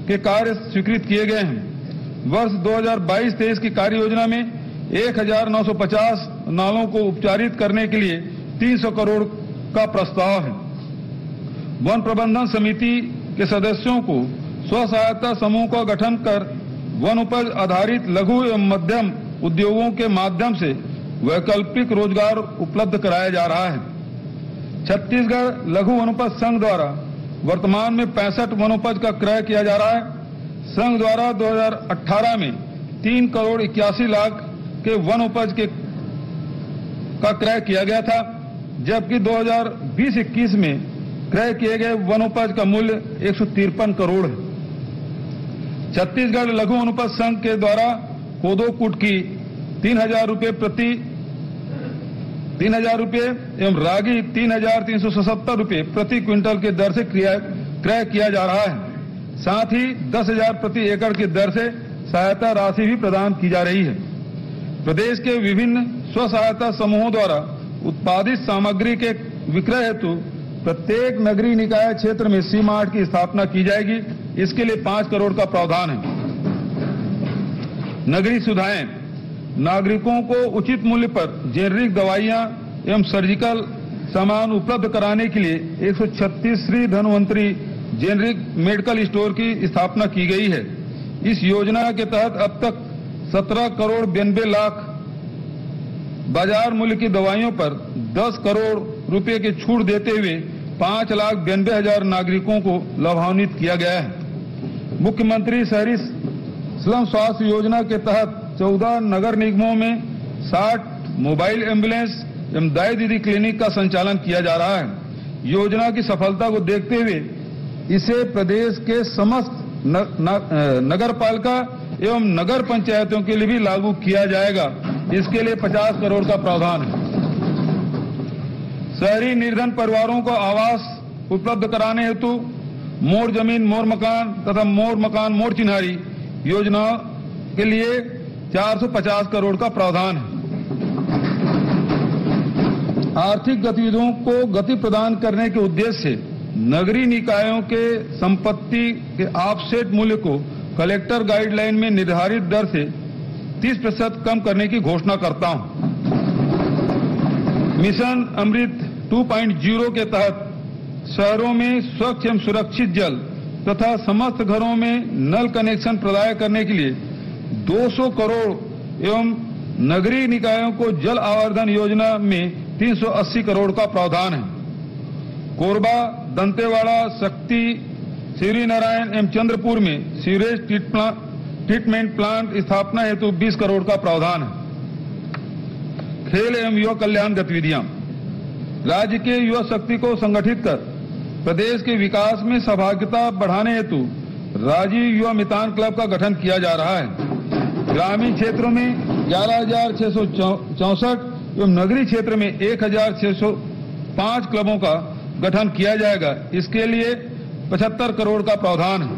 Speaker 1: के कार्य स्वीकृत किए गए हैं। वर्ष 2022-23 की कार्य योजना में 1,950 नालों को उपचारित करने के लिए 300 करोड़ का प्रस्ताव है। वन प्रबंधन समिति के सदस्यों को स्व सहायता समूह का गठन कर वन उपज आधारित लघु एवं मध्यम उद्योगों के माध्यम से वैकल्पिक रोजगार उपलब्ध कराया जा रहा है। छत्तीसगढ़ लघु वनोपज संघ द्वारा वर्तमान में 65 वनोपज का क्रय किया जा रहा है। संघ द्वारा 2018 में 3 करोड़ 81 लाख के वन उपज का क्रय किया गया था, जबकि 2020-21 में क्रय किए गए वनोपज का मूल्य 153 करोड़ है। छत्तीसगढ़ लघु वनोपज संघ के द्वारा कोदो कुटकी 3,000 रुपये एवं रागी 3,377 रुपये प्रति क्विंटल की दर से क्रय किया जा रहा है। साथ ही 10,000 प्रति एकड़ की दर से सहायता राशि भी प्रदान की जा रही है। प्रदेश के विभिन्न स्व सहायता समूहों द्वारा उत्पादित सामग्री के विक्रय हेतु प्रत्येक नगरीय निकाय क्षेत्र में सी मार्ट की स्थापना की जाएगी। इसके लिए 5 करोड़ का प्रावधान है। नगरीय सुविधाएं, नागरिकों को उचित मूल्य पर जेनरिक दवाइयां एवं सर्जिकल सामान उपलब्ध कराने के लिए 136 Shri Dhanvantari generic medical store की स्थापना की गई है। इस योजना के तहत अब तक 17 करोड़ 92 लाख बाजार मूल्य की दवाइयों पर 10 करोड़ रुपए की छूट देते हुए 5,92,000 नागरिकों को लाभान्वित किया गया है। मुख्यमंत्री शहरी स्लम स्वास्थ्य योजना के तहत 14 नगर निगमों में 60 मोबाइल एम्बुलेंस एवं दाई दीदी क्लिनिक का संचालन किया जा रहा है। योजना की सफलता को देखते हुए इसे प्रदेश के समस्त नगर पालिका एवं नगर पंचायतों के लिए भी लागू किया जाएगा। इसके लिए 50 करोड़ का प्रावधान है। शहरी निर्धन परिवारों को आवास उपलब्ध कराने हेतु मोर जमीन मोर मकान तथा मोर मकान मोर चिन्हारी योजना के लिए 450 करोड़ का प्रावधान है। आर्थिक गतिविधियों को गति प्रदान करने के उद्देश्य से नगरीय निकायों के संपत्ति के ऑफसेट मूल्य को कलेक्टर गाइडलाइन में निर्धारित दर से 30% कम करने की घोषणा करता हूं। मिशन अमृत 2.0 के तहत शहरों में स्वच्छ एवं सुरक्षित जल तथा समस्त घरों में नल कनेक्शन प्रदान करने के लिए 200 करोड़ एवं नगरीय निकायों को जल आवर्धन योजना में 380 करोड़ का प्रावधान है। कोरबा, दंतेवाड़ा, शक्ति, श्रीनारायण एवं चंद्रपुर में सीवरेज ट्रीटमेंट प्लांट स्थापना हेतु 20 करोड़ का प्रावधान है। खेल एवं युवा कल्याण गतिविधियां राज्य के युवा शक्ति को संगठित कर प्रदेश के विकास में सहभागिता बढ़ाने हेतु राजीव युवा मितान क्लब का गठन किया जा रहा है। ग्रामीण क्षेत्रों में 11,664 एवं नगरीय क्षेत्र में 1,605 क्लबों का गठन किया जाएगा। इसके लिए 75 करोड़ का प्रावधान है।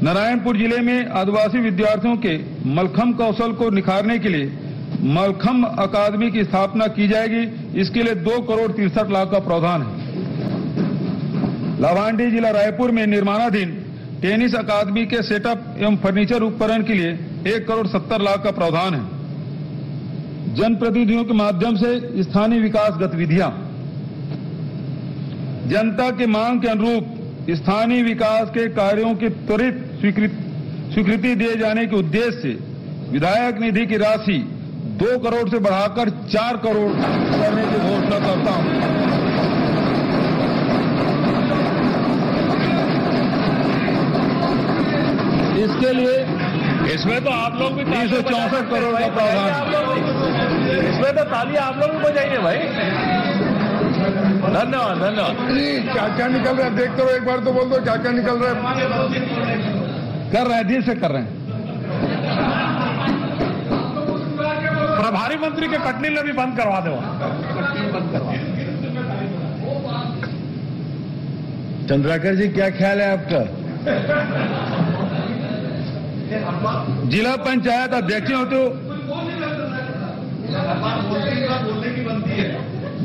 Speaker 1: नारायणपुर जिले में आदिवासी विद्यार्थियों के मलखम कौशल को निखारने के लिए मलखम अकादमी की स्थापना की जाएगी। इसके लिए 2 करोड़ 63 लाख का प्रावधान है। लाभांडी जिला रायपुर में निर्माणाधीन टेनिस अकादमी के सेटअप एवं फर्नीचर उपकरण के लिए 1 करोड़ 70 लाख का प्रावधान है। जनप्रतिनिधियों के माध्यम से स्थानीय विकास गतिविधियां जनता के मांग के अनुरूप स्थानीय विकास के कार्यों की त्वरित स्वीकृति दिए जाने के उद्देश्य से विधायक निधि की राशि 2 करोड़ से बढ़ाकर 4 करोड़ करने की घोषणा करता हूं। इसके लिए
Speaker 2: इसमें तो आप लोग भी
Speaker 1: 364 करोड़ का प्रावधान,
Speaker 2: इसमें तो ताली आप लोग भी बजाइए भाई। धन्यवाद धन्यवाद।
Speaker 3: क्या क्या निकल रहा है देखते रहो, एक बार तो बोल दो क्या क्या निकल रहा है।
Speaker 1: कर रहे हैं, दिल से कर रहे हैं।
Speaker 2: प्रभारी मंत्री के कटनी में भी बंद करवा दो।
Speaker 3: चंद्राकर जी क्या ख्याल है आपका?
Speaker 1: जिला पंचायत अध्यक्षों हेतु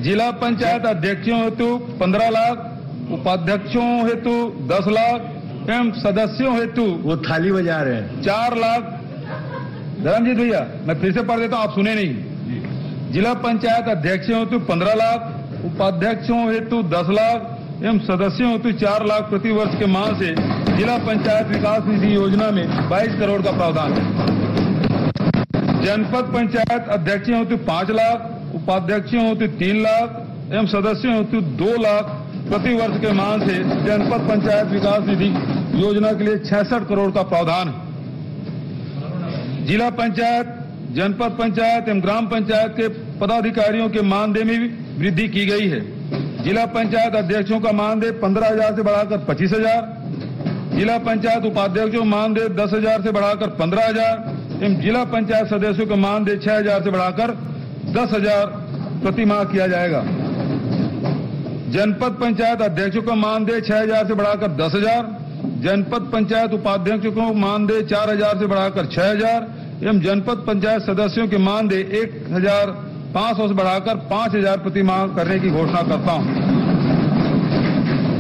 Speaker 1: जिला पंचायत अध्यक्षों हेतु 15 लाख, उपाध्यक्षों हेतु 10 लाख एवं सदस्यों हेतु
Speaker 3: वो थाली बजा रहे हैं
Speaker 1: 4 लाख। धर्मजीत भैया मैं फिर से पढ़ देता हूं, आप सुने नहीं। जिला पंचायत अध्यक्षों हेतु 15 लाख, उपाध्यक्षों हेतु 10 लाख एवं सदस्यों हेतु 4 लाख प्रति वर्ष के मान से जिला पंचायत विकास निधि योजना में 22 करोड़ का प्रावधान है। जनपद पंचायत अध्यक्षों हेतु 5 लाख, उपाध्यक्षों हेतु 3 लाख एवं सदस्यों हेतु 2 लाख प्रति वर्ष के मान से जनपद पंचायत विकास निधि योजना के लिए 66 करोड़ का प्रावधान है। जिला पंचायत, जनपद पंचायत एवं ग्राम पंचायत के पदाधिकारियों के मानदेय में भी वृद्धि की गई है। जिला पंचायत अध्यक्षों का मानदेय 15,000 से बढ़ाकर 25,000, जिला पंचायत उपाध्यक्षों मानदेय 10,000 से बढ़ाकर 15,000 एवं जिला पंचायत सदस्यों का मानदेय 6,000 से बढ़ाकर 10,000 प्रति माह किया जाएगा। जनपद पंचायत अध्यक्षों का मानदेय 6,000 से बढ़ाकर 10,000, जनपद पंचायत उपाध्यक्षों को मानदेय 4,000 से बढ़ाकर 6,000 एवं जनपद पंचायत सदस्यों के मानदेय 1,500 से बढ़ाकर 5,000 प्रति माह करने की घोषणा करता हूं।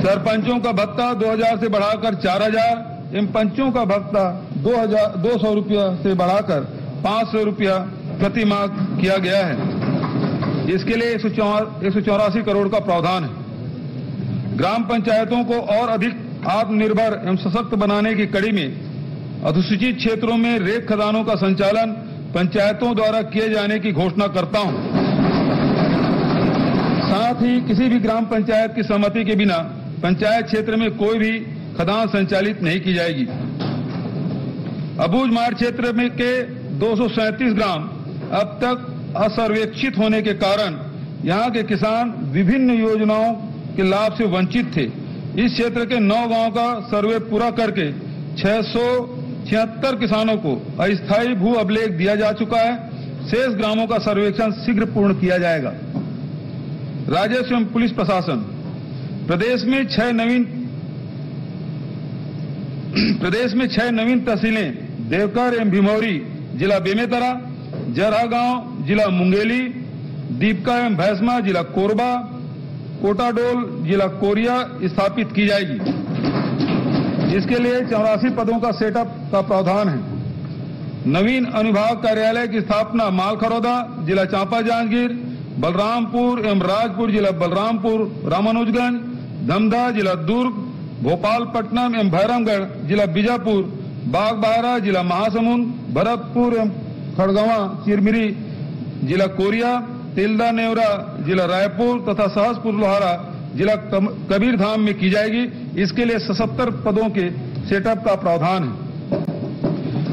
Speaker 1: सरपंचों का भत्ता 2,000 से बढ़ाकर 4,000 एवं पंचों का भत्ता 200 रुपया से बढ़ाकर 500 रुपया प्रति माह किया गया है। इसके लिए 184 करोड़ का प्रावधान है। ग्राम पंचायतों को और अधिक आत्मनिर्भर एवं सशक्त बनाने की कड़ी में अधुसूचित क्षेत्रों में रेत खदानों का संचालन पंचायतों द्वारा किए जाने की घोषणा करता हूं। साथ ही किसी भी ग्राम पंचायत की सहमति के बिना पंचायत क्षेत्र में कोई भी खदान संचालित नहीं की जाएगी। अबूझ मार्ग क्षेत्र में के 237 ग्राम अब तक असर्वेक्षित होने के कारण यहां के किसान विभिन्न योजनाओं के लाभ से वंचित थे। इस क्षेत्र के 9 गांवों का सर्वे पूरा करके 676 किसानों को अस्थायी भू अभिलेख दिया जा चुका है। शेष ग्रामों का सर्वेक्षण शीघ्र पूर्ण किया जाएगा। राजस्व एवं पुलिस प्रशासन प्रदेश में 6 नवीन तहसीलें देवकर एवं भिमौरी जिला बेमेतरा, जरहा गांव जिला मुंगेली, दीपका एवं भैंसमा जिला कोरबा, कोटाडोल जिला कोरिया स्थापित की जाएगी। इसके लिए 84 पदों का सेटअप का प्रावधान है। नवीन अनुभाग कार्यालय की स्थापना मालखरौदा जिला चांपा जांजगीर, बलरामपुर एवं राजपुर जिला बलरामपुर रामानुजगंज, धमधा जिला दुर्ग, भोपालपट्टनम एवं भैरमगढ़ जिला बीजापुर, बागबाहरा जिला महासमुंद, भरतपुर एवं खड़गवां चिरमिरी जिला कोरिया, तिल्दा नेवरा जिला रायपुर तथा सहसपुर लोहारा जिला कबीरधाम में की जाएगी। इसके लिए 77 पदों के सेटअप का प्रावधान है।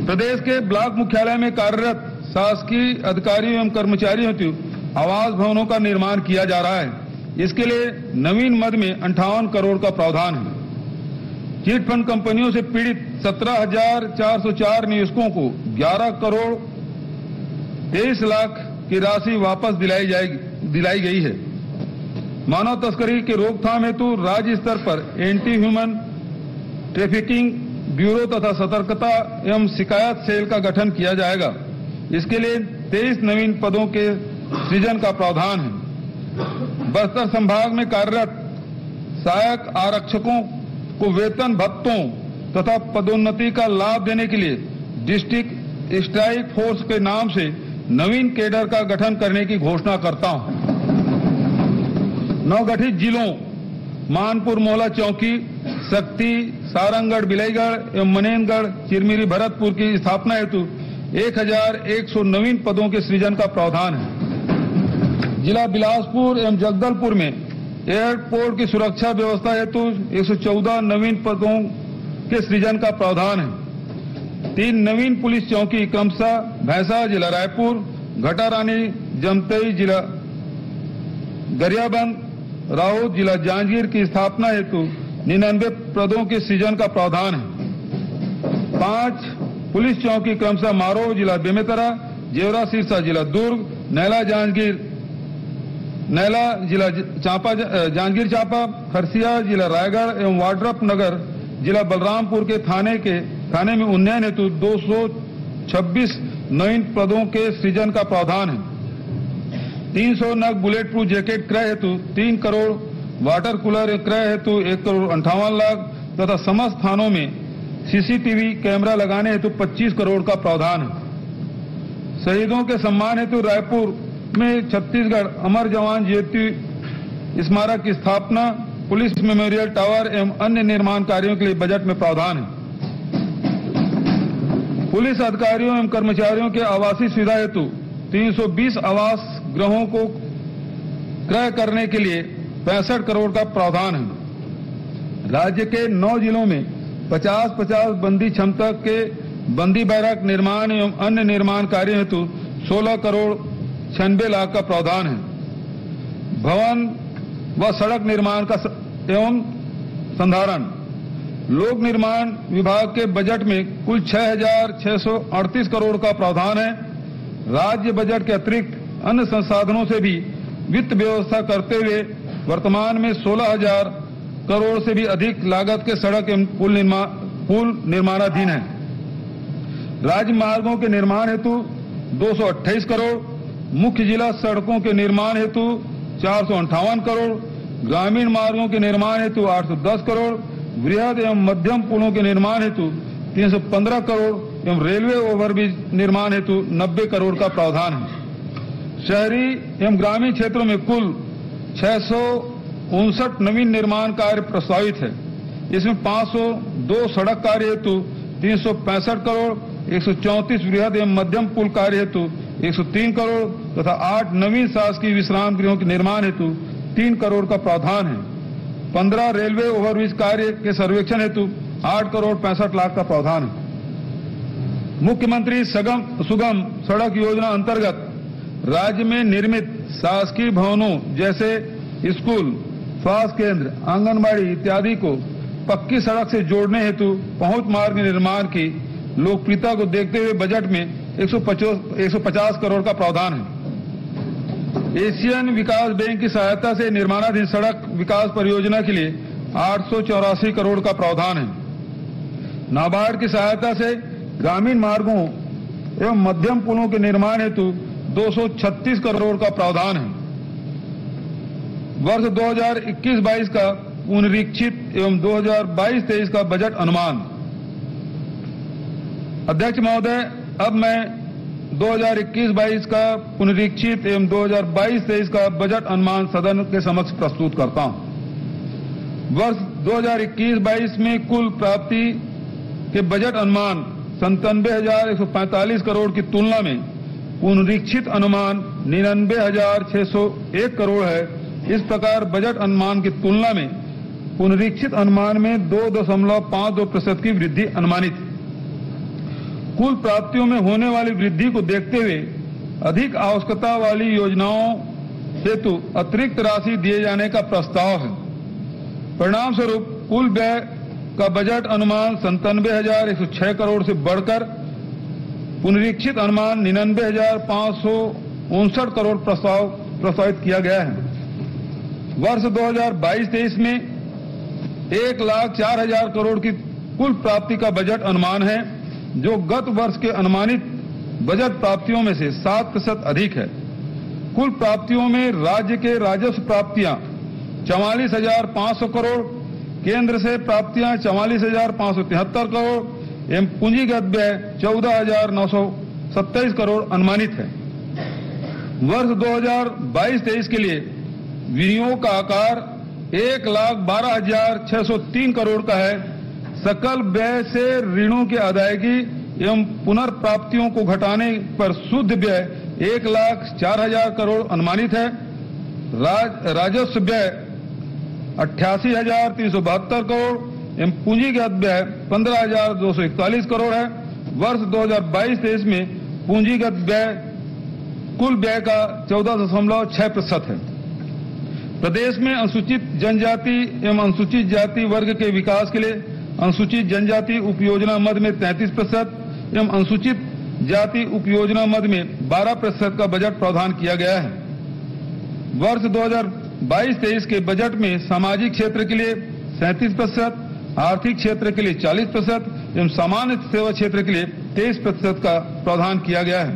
Speaker 1: प्रदेश के ब्लॉक मुख्यालय में कार्यरत शासकीय अधिकारियों एवं कर्मचारियों हेतु आवास भवनों का निर्माण किया जा रहा है। इसके लिए नवीन मद में 58 करोड़ का प्रावधान है। चिट फंड कंपनियों से पीड़ित 17,404 निवेशकों को 11 करोड़ 23 लाख की राशि वापस दिलाई गई है। मानव तस्करी के रोकथाम हेतु राज्य स्तर पर एंटी ह्यूमन ट्रैफिकिंग ब्यूरो तथा सतर्कता एवं शिकायत सेल का गठन किया जाएगा। इसके लिए 23 नवीन पदों के सृजन का प्रावधान है। बस्तर संभाग में कार्यरत सहायक आरक्षकों को वेतन भत्तों तथा पदोन्नति का लाभ देने के लिए डिस्ट्रिक्ट स्ट्राइक फोर्स के नाम से नवीन केडर का गठन करने की घोषणा करता हूं। नवगठित जिलों मानपुर मोहला चौकी, शक्ति, सारंगगढ़, बिलाईगढ़ एवं मनेनगढ़, चिरमिरी, भरतपुर की स्थापना हेतु 1100 नवीन पदों के सृजन का प्रावधान है। जिला बिलासपुर एवं जगदलपुर में एयरपोर्ट की सुरक्षा व्यवस्था हेतु 114 नवीन पदों के सृजन का प्रावधान है। 3 नवीन पुलिस चौकी क्रमशः भैंसा जिला रायपुर, घटारानी जमतई जिला गरियाबंद, राउत जिला जांजगीर की स्थापना हेतु 99 पदों के सृजन का प्रावधान है। 5 पुलिस चौकी क्रमशः मारो जिला बेमेतरा, जेवरा सिरसा जिला दुर्ग, नैला जिला जांजगीर चांपा, खरसिया जिला रायगढ़ एवं वाड्रप नगर जिला बलरामपुर के थाने में उन्नयन हेतु 226 नवीन पदों के सृजन का प्रावधान है। 300 नग बुलेट प्रूफ जैकेट क्रय हेतु 3 करोड़, वाटर कूलर क्रय हेतु 1 करोड़ 58 लाख तथा समस्त थानों में सीसीटीवी कैमरा लगाने हेतु 25 करोड़ का प्रावधान है। शहीदों के सम्मान हेतु रायपुर में छत्तीसगढ़ अमर जवान ज्योति स्मारक की स्थापना, पुलिस मेमोरियल टावर एवं अन्य निर्माण कार्यों के लिए बजट में प्रावधान है। पुलिस अधिकारियों एवं कर्मचारियों के आवासीय सुविधा हेतु 320 आवास गृहों को क्रय करने के लिए 65 करोड़ का प्रावधान है। राज्य के 9 जिलों में 50-50 बंदी क्षमता के बंदी बैरक निर्माण एवं अन्य निर्माण कार्य हेतु 16 करोड़ 96 लाख का प्रावधान है। भवन व सड़क निर्माण का एवं संधारण, लोक निर्माण विभाग के बजट में कुल 6,638 करोड़ का प्रावधान है। राज्य बजट के अतिरिक्त अन्य संसाधनों से भी वित्त व्यवस्था करते हुए वर्तमान में 16,000 करोड़ से भी अधिक लागत के सड़क एवं पुल निर्माणाधीन है। राज्य मार्गों के निर्माण हेतु 228 करोड़, मुख्य जिला सड़कों के निर्माण हेतु 458 करोड़, ग्रामीण मार्गों के निर्माण हेतु 810 करोड़, वृहद एवं मध्यम पुलों के निर्माण हेतु 315 करोड़ एवं रेलवे ओवरब्रिज निर्माण हेतु 90 करोड़ का प्रावधान है। शहरी एवं ग्रामीण क्षेत्रों में कुल 59 नवीन निर्माण कार्य प्रस्तावित है। इसमें 502 सड़क कार्य हेतु 365 करोड़, 134 वृहद एवं मध्यम पुल कार्य हेतु 103 करोड़ तथा 8 नवीन शासकीय विश्राम गृहों के निर्माण हेतु 3 करोड़ का प्रावधान है। 15 रेलवे ओवरब्रिज कार्य के सर्वेक्षण हेतु 8 करोड़ 65 लाख का प्रावधान है। मुख्यमंत्री सुगम सड़क योजना अंतर्गत राज्य में निर्मित शासकीय भवनों जैसे स्कूल, स्वास्थ्य केंद्र, आंगनबाड़ी इत्यादि को पक्की सड़क से जोड़ने हेतु पहुंच मार्ग निर्माण की लोकप्रियता को देखते हुए बजट में 150 करोड़ का प्रावधान है। एशियन विकास बैंक की सहायता से निर्माणाधीन सड़क विकास परियोजना के लिए 884 करोड़ का प्रावधान है। नाबार्ड की सहायता से ग्रामीण मार्गों एवं मध्यम पुलों के निर्माण हेतु 236 करोड़ का प्रावधान है। वर्ष 2021-22 का पुनरीक्षित एवं 2022-23 का बजट अनुमान। अध्यक्ष महोदय, अब मैं 2021-22 का पुनरीक्षित एवं 2022-23 का बजट अनुमान सदन के समक्ष प्रस्तुत करता हूं। वर्ष 2021-22 में कुल प्राप्ति के बजट अनुमान 97,145 करोड़ की तुलना में पुनरीक्षित अनुमान 99,601 करोड़ है। इस प्रकार बजट अनुमान की तुलना में पुनरीक्षित अनुमान में 2.52% की वृद्धि अनुमानित है। कुल प्राप्तियों में होने वाली वृद्धि को देखते हुए अधिक आवश्यकता वाली योजनाओं हेतु अतिरिक्त राशि दिए जाने का प्रस्ताव है। परिणाम स्वरूप कुल व्यय का बजट अनुमान 97,106 करोड़ से बढ़कर पुनरीक्षित अनुमान 99,559 करोड़ प्रस्तावित किया गया है। वर्ष 2022-23 में 1,04,000 करोड़ की कुल प्राप्ति का बजट अनुमान है, जो गत वर्ष के अनुमानित बजट प्राप्तियों में से 7% अधिक है। कुल प्राप्तियों में राज्य के राजस्व प्राप्तियां 44,500 करोड़, केंद्र से प्राप्तियां 44,573 करोड़ एवं पूंजीगत व्यय 14,927 करोड़ अनुमानित है। वर्ष 2022-23 के लिए विनियोग का आकार 1,12,603 करोड़ का है। सकल व्यय से ऋणों की अदायगी एवं पुनर्प्राप्तियों को घटाने पर शुद्ध व्यय 1,04,000 करोड़ अनुमानित है। राजस्व व्यय 88,372 करोड़ एवं पूंजीगत व्यय 15,241 करोड़ है। वर्ष 2022-23 में पूंजीगत व्यय कुल व्यय का 14.6% है। प्रदेश में अनुसूचित जनजाति एवं अनुसूचित जाति वर्ग के विकास के लिए अनुसूचित जनजाति उपयोजना मद में 33% एवं अनुसूचित जाति उपयोजना मद में 12% का बजट प्रावधान किया गया है। वर्ष 2022-23 के बजट में सामाजिक क्षेत्र के लिए 37%, आर्थिक क्षेत्र के लिए 40% एवं सामान्य सेवा क्षेत्र के लिए 23% का प्रावधान किया गया है।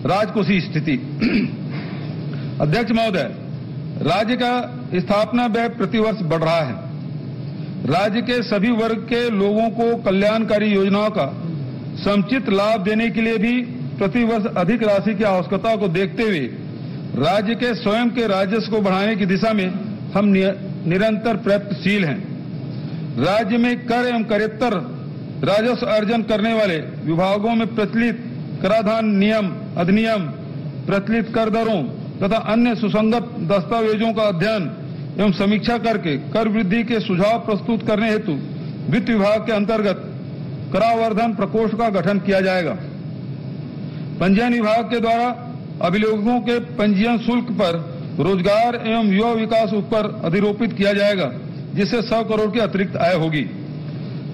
Speaker 1: राजकोषीय स्थिति। अध्यक्ष महोदय, राज्य का स्थापना व्यय प्रतिवर्ष बढ़ रहा है। राज्य के सभी वर्ग के लोगों को कल्याणकारी योजनाओं का समुचित लाभ देने के लिए भी प्रतिवर्ष अधिक राशि की आवश्यकता को देखते हुए राज्य के स्वयं के राजस्व को बढ़ाने की दिशा में हम निरंतर प्रयत्नशील हैं। राज्य में कर एवं करेत्तर राजस्व अर्जन करने वाले विभागों में प्रचलित कराधान नियम, अधिनियम, प्रचलित कर दरों तथा अन्य सुसंगत दस्तावेजों का अध्ययन एवं समीक्षा करके कर वृद्धि के सुझाव प्रस्तुत करने हेतु वित्त विभाग के अंतर्गत करावर्धन प्रकोष्ठ का गठन किया जाएगा। पंजीयन विभाग के द्वारा अभिलेखों के पंजीयन शुल्क पर रोजगार एवं युवा विकास ऊपर अधिरोपित किया जाएगा, जिससे 100 करोड़ की अतिरिक्त आय होगी।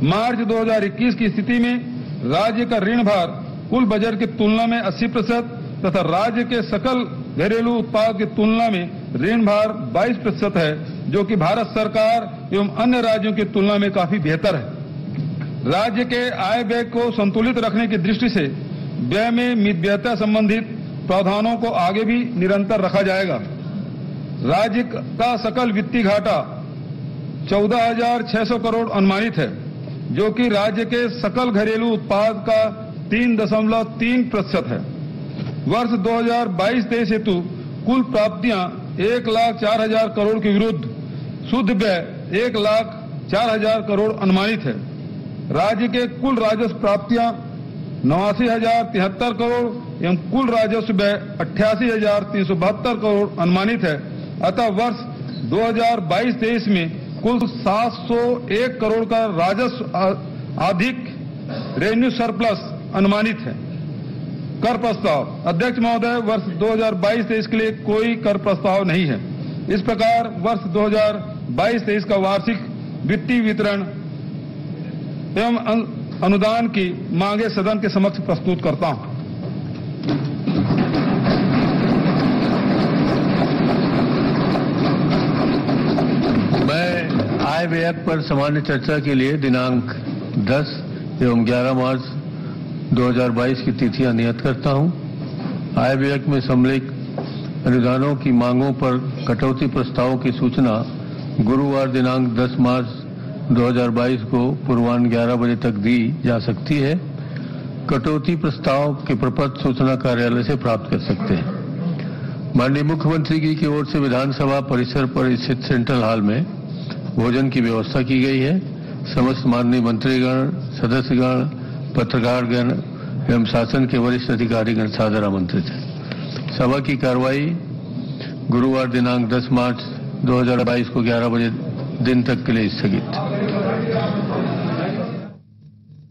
Speaker 1: मार्च 2021 की स्थिति में राज्य का ऋण भार कुल बजट की तुलना में 80% तथा राज्य के सकल घरेलू उत्पाद की तुलना में ऋण भार 22% है, जो कि भारत सरकार एवं अन्य राज्यों की तुलना में काफी बेहतर है। राज्य के आय व्यय को संतुलित रखने की दृष्टि से व्यय में मितव्ययता संबंधित प्रावधानों को आगे भी निरंतर रखा जाएगा। राज्य का सकल वित्तीय घाटा 14,600 करोड़ अनुमानित है, जो कि राज्य के सकल घरेलू उत्पाद का 3.3% है। वर्ष 2022-23 हेतु कुल प्राप्तियां 1,04,000 करोड़ के विरुद्ध शुद्ध व्यय 1,04,000 करोड़ अनुमानित है। राज्य के कुल राजस्व प्राप्तियां 89,073 करोड़ एवं कुल राजस्व व्यय 88,372 करोड़ अनुमानित है। अतः वर्ष 2022-23 में कुल 701 करोड़ का राजस्व अधिक रेवेन्यू सरप्लस अनुमानित है। कर प्रस्ताव। अध्यक्ष महोदय, वर्ष 2022-23 के लिए कोई कर प्रस्ताव नहीं है। इस प्रकार वर्ष 2022-23 का वार्षिक वित्तीय वितरण एवं अनुदान की मांगे सदन के समक्ष प्रस्तुत करता हूं।
Speaker 4: मैं आय व्यय पर सामान्य चर्चा के लिए दिनांक 10 एवं 11 मार्च 2022 की तिथियां नियत करता हूं। आय व्यय में सम्मिलित अनुदानों की मांगों पर कटौती प्रस्तावों की सूचना गुरुवार दिनांक 10 मार्च 2022 को पूर्वाह्न 11 बजे तक दी जा सकती है। कटौती प्रस्ताव के प्रपत्र सूचना कार्यालय से प्राप्त कर सकते हैं। माननीय मुख्यमंत्री की ओर से विधानसभा परिसर पर स्थित सेंट्रल हॉल में भोजन की व्यवस्था की गई है। समस्त माननीय मंत्रीगण, सदस्यगण, पत्रकारगण एवं शासन के वरिष्ठ अधिकारीगण सादर आमंत्रित हैं। सभा की कार्रवाई गुरुवार दिनांक 10 मार्च 2022 को 11 बजे दिन तक के लिए स्थगित।